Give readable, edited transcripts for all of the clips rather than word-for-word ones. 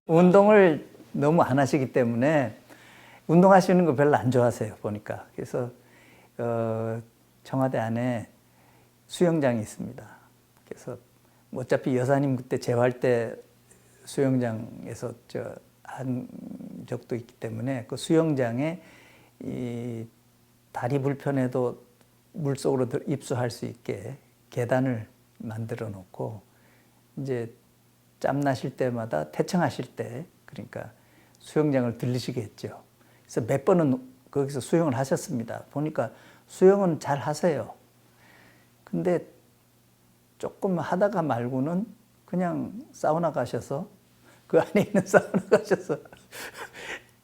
운동을 너무 안 하시기 때문에 운동하시는 거 별로 안 좋아하세요, 보니까. 그래서 청와대 안에 수영장이 있습니다. 그래서 어차피 여사님 그때 재활 때 수영장에서 한 적도 있기 때문에 그 수영장에 이 다리 불편해도 물속으로 입수할 수 있게 계단을 만들어 놓고 이제 짬 나실 때마다 태청하실 때 그러니까 수영장을 들리시겠죠. 그래서 몇 번은 거기서 수영을 하셨습니다. 보니까 수영은 잘 하세요. 근데 조금 하다가 말고는 그냥 사우나 가셔서 그 안에 있는 사우나 가셔서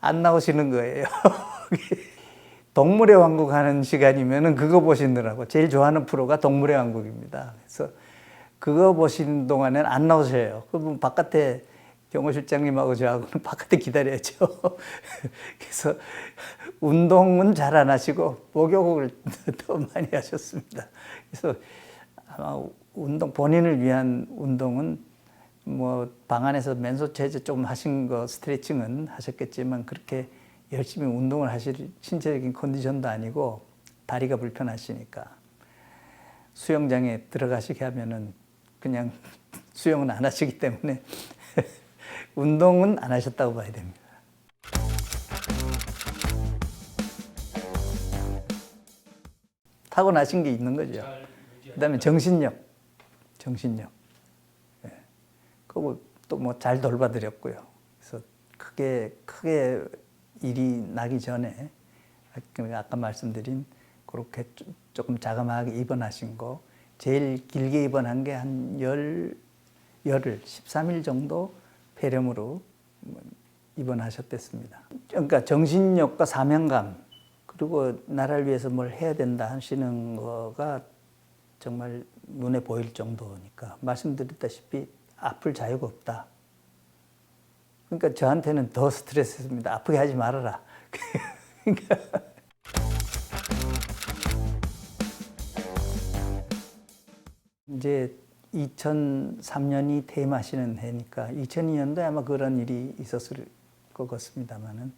안 나오시는 거예요. 동물의 왕국 하는 시간이면은 그거 보시느라고 제일 좋아하는 프로가 동물의 왕국입니다. 그래서 그거 보시는 동안에는 안 나오셔요. 그럼 바깥에 경호실장님하고 저하고는 바깥에 기다려야죠. 그래서 운동은 잘 안 하시고 목욕을 더 많이 하셨습니다. 그래서 아마 운동, 본인을 위한 운동은 뭐 방 안에서 맨소체제 좀 하신 거 스트레칭은 하셨겠지만 그렇게 열심히 운동을 하실 신체적인 컨디션도 아니고 다리가 불편하시니까 수영장에 들어가시게 하면은 그냥 수영은 안 하시기 때문에 운동은 안 하셨다고 봐야 됩니다. 타고나신 게 있는 거죠. 그다음에 정신력. 그거 또 뭐 잘 돌봐드렸고요. 그래서 크게 일이 나기 전에 아까 말씀드린 그렇게 조금 자그마하게 입원하신 거 제일 길게 입원한 게 한 열흘, 13일 정도 폐렴으로 입원하셨댔습니다. 그러니까 정신력과 사명감 그리고 나라를 위해서 뭘 해야 된다 하시는 거가 정말 눈에 보일 정도니까 말씀드렸다시피 아플 자유가 없다. 그러니까 저한테는 더 스트레스입니다. 아프게 하지 말아라. 그러니까 이제 2003년이 퇴임하시는 해니까 2002년도에 아마 그런 일이 있었을 것 같습니다만은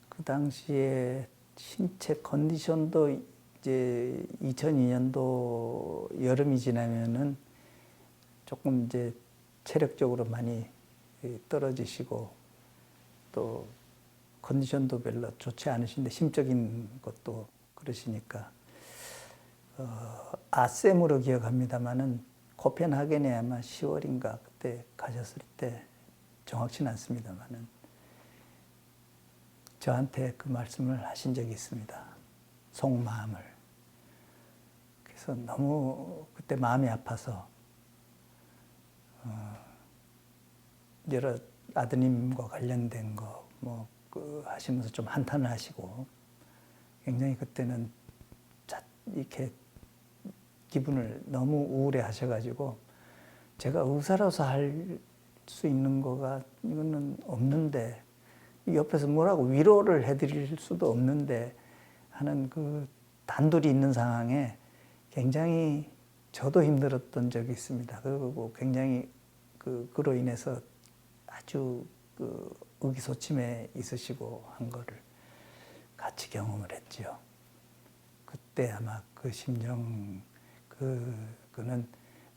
그 당시에 신체 컨디션도 이제 2002년도 여름이 지나면은 조금 이제 체력적으로 많이 떨어지시고 또 컨디션도 별로 좋지 않으신데 심적인 것도 그러시니까 아셈으로 기억합니다만은 코펜하겐에 아마 10월인가 그때 가셨을 때 정확치는 않습니다만은 저한테 그 말씀을 하신 적이 있습니다. 속마음을. 그래서 너무 그때 마음이 아파서 여러 아드님과 관련된 거 뭐 하시면서 좀 한탄을 하시고 굉장히 그때는 이렇게 기분을 너무 우울해 하셔가지고 제가 의사로서 할 수 있는 거가 이거는 없는데 옆에서 뭐라고 위로를 해드릴 수도 없는데 하는 그 단둘이 있는 상황에 굉장히 저도 힘들었던 적이 있습니다. 그리고 굉장히 그로 인해서 아주 의기소침해 있으시고 한 거를 같이 경험을 했죠. 그때 아마 그 심정, 그는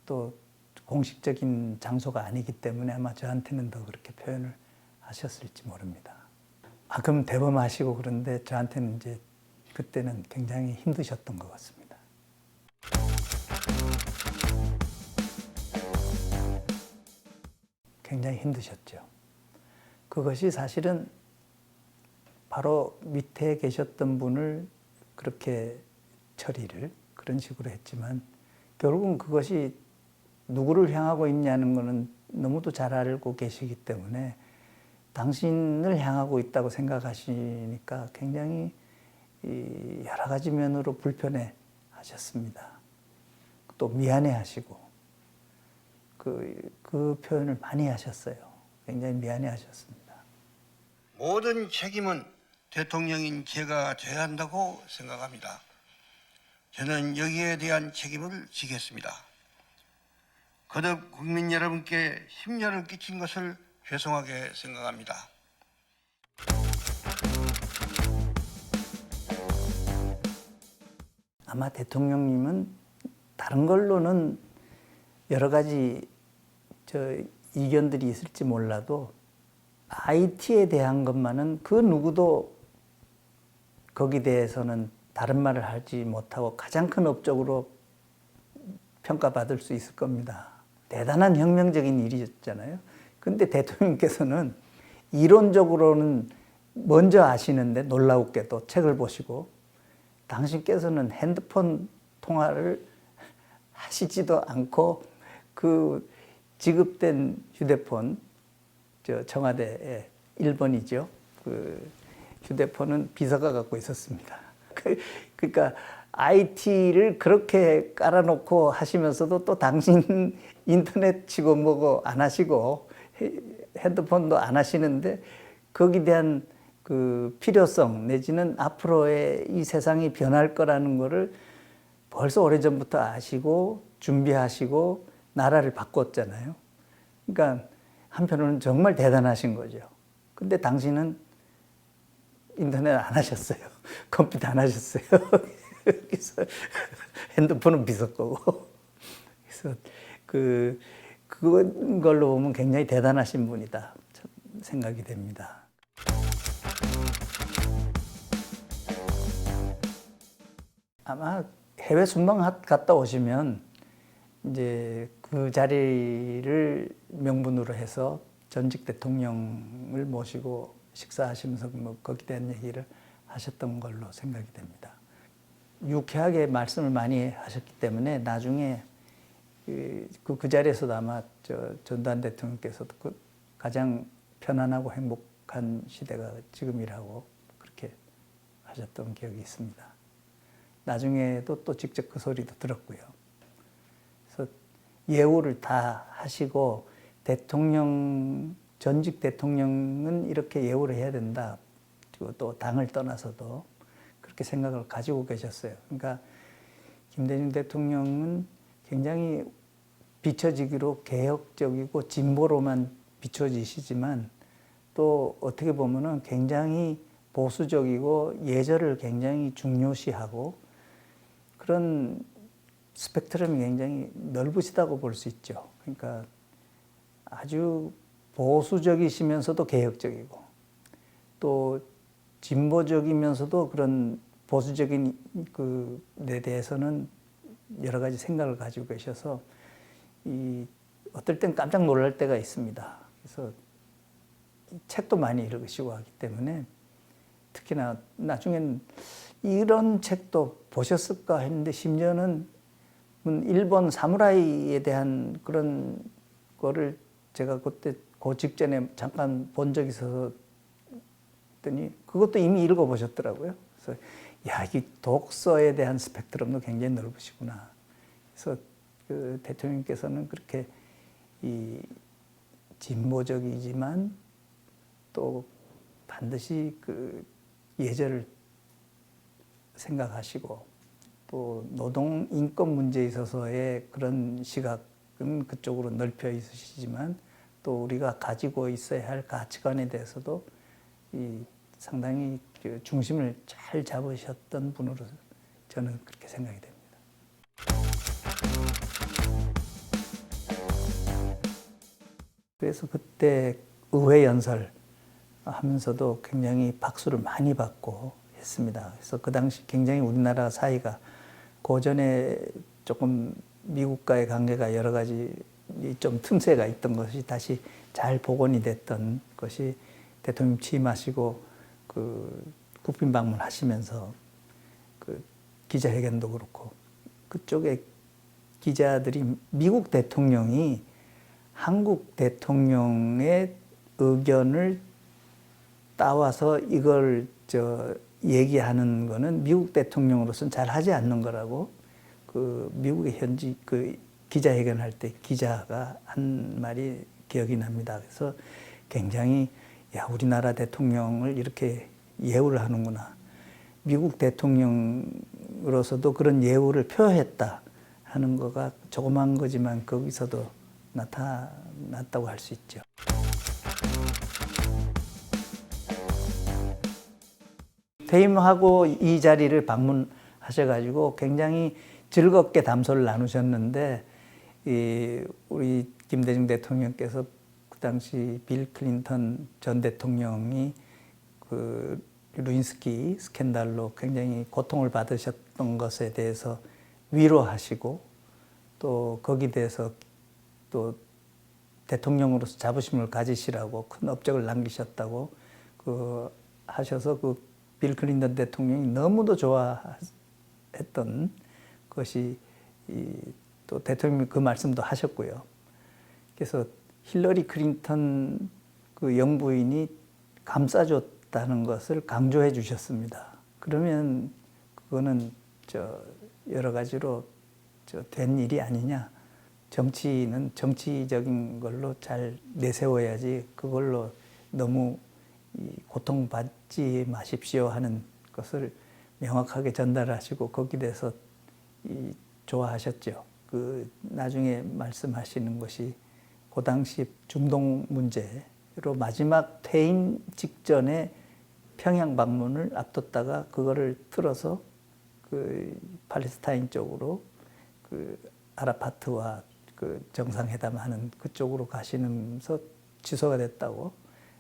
또 공식적인 장소가 아니기 때문에 아마 저한테는 더 그렇게 표현을 하셨을지 모릅니다. 그럼 대범하시고 그런데 저한테는 이제 그때는 굉장히 힘드셨던 것 같습니다. 굉장히 힘드셨죠. 그것이 사실은 바로 밑에 계셨던 분을 그렇게 처리를 그런 식으로 했지만 결국은 그것이 누구를 향하고 있냐는 것은 너무도 잘 알고 계시기 때문에 당신을 향하고 있다고 생각하시니까 굉장히 여러 가지 면으로 불편해 하셨습니다. 또 미안해 하시고 그 표현을 많이 하셨어요. 굉장히 미안해 하셨습니다. 모든 책임은 대통령인 제가 져야 한다고 생각합니다. 저는 여기에 대한 책임을 지겠습니다. 거듭 국민 여러분께 심려를 끼친 것을 죄송하게 생각합니다. 아마 대통령님은 다른 걸로는 여러 가지 이견들이 있을지 몰라도 IT에 대한 것만은 그 누구도 거기에 대해서는 다른 말을 하지 못하고 가장 큰 업적으로 평가받을 수 있을 겁니다. 대단한 혁명적인 일이었잖아요. 근데 대통령께서는 이론적으로는 먼저 아시는데 놀라웠게도 책을 보시고 당신께서는 핸드폰 통화를 하시지도 않고 그 지급된 휴대폰, 청와대의 1번이죠. 그 휴대폰은 비서가 갖고 있었습니다. 그러니까 IT를 그렇게 깔아놓고 하시면서도 또 당신 인터넷 치고 뭐고 안 하시고 핸드폰도 안 하시는데 거기에 대한 그 필요성 내지는 앞으로의 이 세상이 변할 거라는 거를 벌써 오래전부터 아시고 준비하시고 나라를 바꿨잖아요. 그러니까 한편으로는 정말 대단하신 거죠. 근데 당신은 인터넷 안 하셨어요. 컴퓨터 안 하셨어요. 그래서 핸드폰은 비서 거고. 그래서 그걸로 보면 굉장히 대단하신 분이다 생각이 됩니다. 아마 해외 순방 갔다 오시면 이제 그 자리를 명분으로 해서 전직 대통령을 모시고 식사하시면서 뭐 거기에 대한 얘기를 하셨던 걸로 생각이 됩니다. 유쾌하게 말씀을 많이 하셨기 때문에 나중에 그 자리에서도 아마 전두환 대통령께서도 그 가장 편안하고 행복한 시대가 지금이라고 그렇게 하셨던 기억이 있습니다. 나중에도 또 직접 그 소리도 들었고요. 그래서 예우를 다 하시고 전직 대통령은 이렇게 예우를 해야 된다. 그리고 또 당을 떠나서도 그렇게 생각을 가지고 계셨어요. 그러니까 김대중 대통령은 굉장히 비춰지기로 개혁적이고 진보로만 비춰지시지만 또 어떻게 보면은 굉장히 보수적이고 예절을 굉장히 중요시하고 그런 스펙트럼이 굉장히 넓으시다고 볼 수 있죠. 그러니까 아주 보수적이시면서도 개혁적이고 또 진보적이면서도 그런 보수적인 그에 대해서는 여러 가지 생각을 가지고 계셔서 어떨 땐 깜짝 놀랄 때가 있습니다. 그래서 책도 많이 읽으시고 하기 때문에 특히나 나중엔 이런 책도 보셨을까 했는데 심지어는 일본 사무라이에 대한 그런 거를 제가 그때 그 직전에 잠깐 본 적이 있어서 했더니 그것도 이미 읽어보셨더라고요. 그래서 야, 이 독서에 대한 스펙트럼도 굉장히 넓으시구나. 그래서 그 대통령께서는 그렇게 진보적이지만 또 반드시 그 예절을 생각하시고 또 노동 인권 문제에 있어서의 그런 시각은 그쪽으로 넓혀 있으시지만 또 우리가 가지고 있어야 할 가치관에 대해서도 상당히 그 중심을 잘 잡으셨던 분으로 저는 그렇게 생각이 됩니다. 그래서 그때 의회 연설 하면서도 굉장히 박수를 많이 받고 했습니다. 그래서 그 당시 굉장히 우리나라 사이가 고전에 조금 미국과의 관계가 여러 가지 좀 틈새가 있던 것이 다시 잘 복원이 됐던 것이 대통령 취임하시고 그 국빈 방문하시면서 그 기자회견도 그렇고 그쪽에 기자들이 미국 대통령이 한국 대통령의 의견을 따와서 이걸 얘기하는 거는 미국 대통령으로서는 잘 하지 않는 거라고 그 미국의 현지 그 기자회견할 때 기자가 한 말이 기억이 납니다. 그래서 굉장히 야, 우리나라 대통령을 이렇게 예우를 하는구나. 미국 대통령으로서도 그런 예우를 표했다 하는 거가 조그만 거지만 거기서도 나타났다고 할 수 있죠. 퇴임하고 이 자리를 방문하셔가지고 굉장히 즐겁게 담소를 나누셨는데 우리 김대중 대통령께서 그 당시 빌 클린턴 전 대통령이 그 루인스키 스캔들로 굉장히 고통을 받으셨던 것에 대해서 위로하시고 또 거기에 대해서 또 대통령으로서 자부심을 가지시라고 큰 업적을 남기셨다고 하셔서 빌 클린턴 대통령이 너무도 좋아했던 것이 또 대통령이 그 말씀도 하셨고요. 그래서 힐러리 클린턴 그 영부인이 감싸줬다는 것을 강조해 주셨습니다. 그러면 그거는 여러 가지로 된 일이 아니냐. 정치는 정치적인 걸로 잘 내세워야지 그걸로 너무 고통받지 마십시오 하는 것을 명확하게 전달하시고 거기에 대해서 좋아하셨죠. 나중에 말씀하시는 것이 그 당시 중동 문제로 마지막 퇴임 직전에 평양 방문을 앞뒀다가 그거를 틀어서 팔레스타인 쪽으로 아라파트와 정상회담하는 그쪽으로 가시면서 취소가 됐다고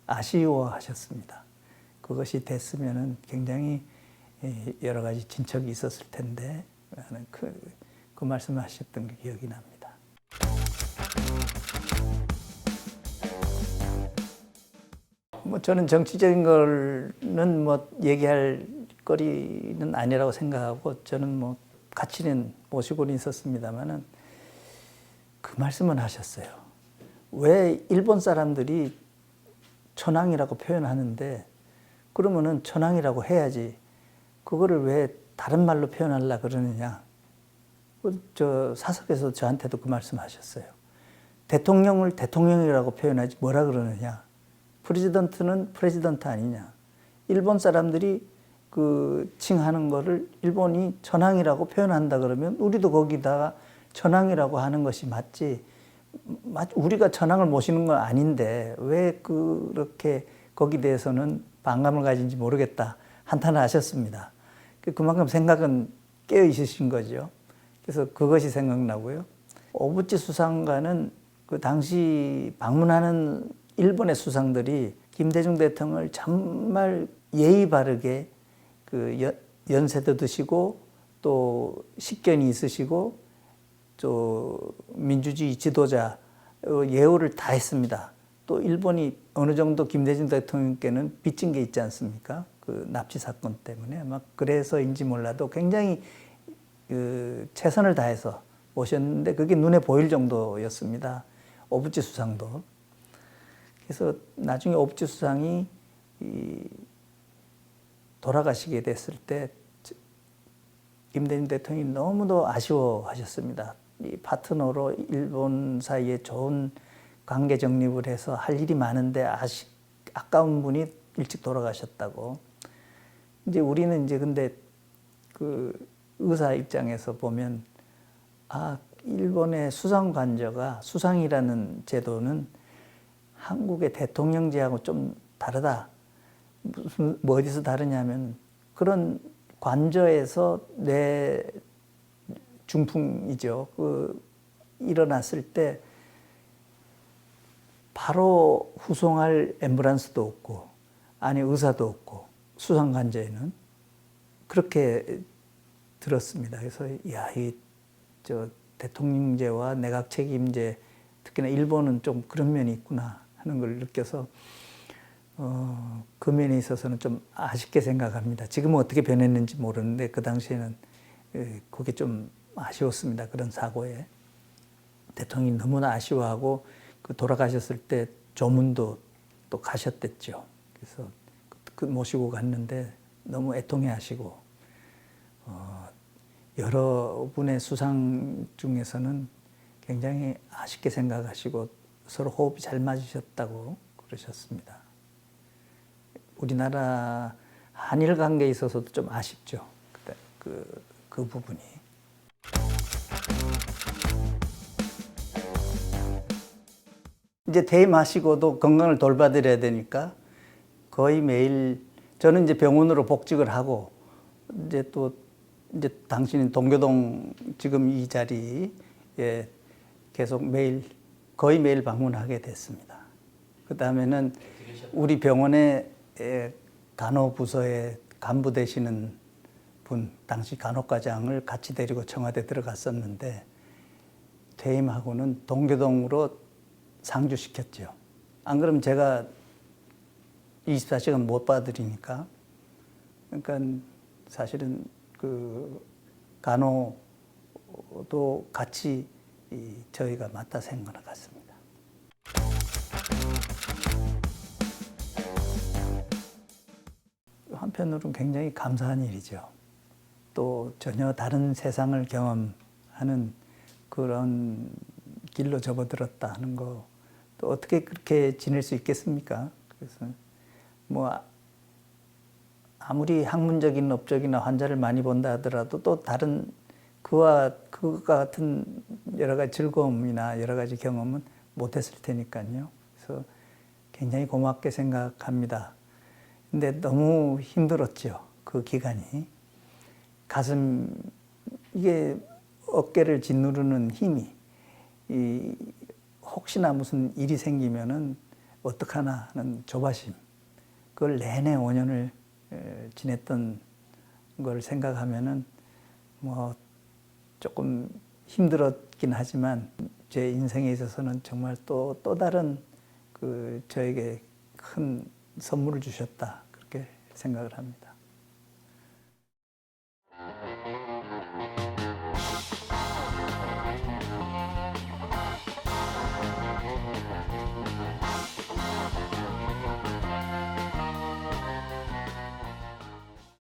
아쉬워하셨습니다. 그것이 됐으면은 굉장히 여러 가지 진척이 있었을 텐데 하는 그 말씀을 하셨던 게 기억이 납니다. 저는 정치적인 거는 얘기할 거리는 아니라고 생각하고 저는 가치는 모시고는 있었습니다만은 그 말씀은 하셨어요. 왜 일본 사람들이 천황이라고 표현하는데 그러면은 천황이라고 해야지 그거를 왜 다른 말로 표현하려 그러느냐. 사석에서 저한테도 그 말씀하셨어요. 대통령을 대통령이라고 표현하지 뭐라 그러느냐. 프레지던트는 프레지던트 아니냐. 일본 사람들이 칭하는 거를 일본이 천황이라고 표현한다 그러면 우리도 거기다가 천황이라고 하는 것이 맞지. 우리가 천황을 모시는 건 아닌데 왜 그렇게 거기에 대해서는 반감을 가진지 모르겠다. 한탄을 하셨습니다. 그만큼 생각은 깨어 있으신 거죠. 그래서 그것이 생각나고요. 오부치 수상관은 그 당시 방문하는 일본의 수상들이 김대중 대통령을 정말 예의 바르게 연세도 드시고 또 식견이 있으시고 또 민주주의 지도자 예우를 다 했습니다. 또 일본이 어느 정도 김대중 대통령께는 빚진 게 있지 않습니까? 납치 사건 때문에 그래서인지 몰라도 굉장히 최선을 다해서 모셨는데 그게 눈에 보일 정도였습니다. 오부치 수상도. 그래서 나중에 오부치 수상이 돌아가시게 됐을 때 김대중 대통령이 너무도 아쉬워하셨습니다. 이 파트너로 일본 사이에 좋은 관계 정립을 해서 할 일이 많은데 아까운 분이 일찍 돌아가셨다고. 이제 우리는 근데 의사 입장에서 보면 일본의 수상관저가 수상이라는 제도는 한국의 대통령제하고 좀 다르다. 어디서 다르냐면 그런 관저에서 뇌 중풍이죠. 일어났을 때 바로 후송할 앰뷸런스도 없고 안에 의사도 없고 수상관저에는 그렇게 들었습니다. 그래서 대통령제와 내각 책임제 특히나 일본은 좀 그런 면이 있구나 하는 걸 느껴서 그 면에 있어서는 좀 아쉽게 생각합니다. 지금은 어떻게 변했는지 모르는데 그 당시에는 그게 좀 아쉬웠습니다. 그런 사고에. 대통령이 너무나 아쉬워하고 돌아가셨을 때 조문도 또 가셨댔죠. 그래서 모시고 갔는데 너무 애통해하시고 여러 분의 수상 중에서는 굉장히 아쉽게 생각하시고 서로 호흡이 잘 맞으셨다고 그러셨습니다. 우리나라 한일 관계에 있어서도 좀 아쉽죠. 그 부분이. 이제 퇴임하시고도 건강을 돌봐드려야 되니까 거의 매일 저는 이제 병원으로 복직을 하고 이제 또 이제 당신인 동교동 지금 이 자리에 계속 매일 거의 매일 방문하게 됐습니다. 그 다음에는 우리 병원의 간호부서에 간부 되시는 분, 당시 간호과장을 같이 데리고 청와대 들어갔었는데 퇴임하고는 동교동으로 상주시켰죠. 안 그러면 제가 24시간 못 봐드리니까. 그러니까 사실은 그 간호도 같이 저희가 맡아서 한 것 같습니다. 한편으로는 굉장히 감사한 일이죠. 또 전혀 다른 세상을 경험하는 그런 길로 접어들었다 하는 거, 또 어떻게 그렇게 지낼 수 있겠습니까? 그래서 뭐 아무리 학문적인 업적이나 환자를 많이 본다 하더라도 또 다른 그와 같은 여러 가지 즐거움이나 여러 가지 경험은 못했을 테니까요. 그래서 굉장히 고맙게 생각합니다. 근데 너무 힘들었죠. 그 기간이. 이게 어깨를 짓누르는 힘이, 혹시나 무슨 일이 생기면은 어떡하나 하는 조바심, 그걸 내내 5년을 지냈던 걸 생각하면은 뭐 조금 힘들었긴 하지만 제 인생에 있어서는 정말 또 다른 저에게 큰 선물을 주셨다, 그렇게 생각을 합니다.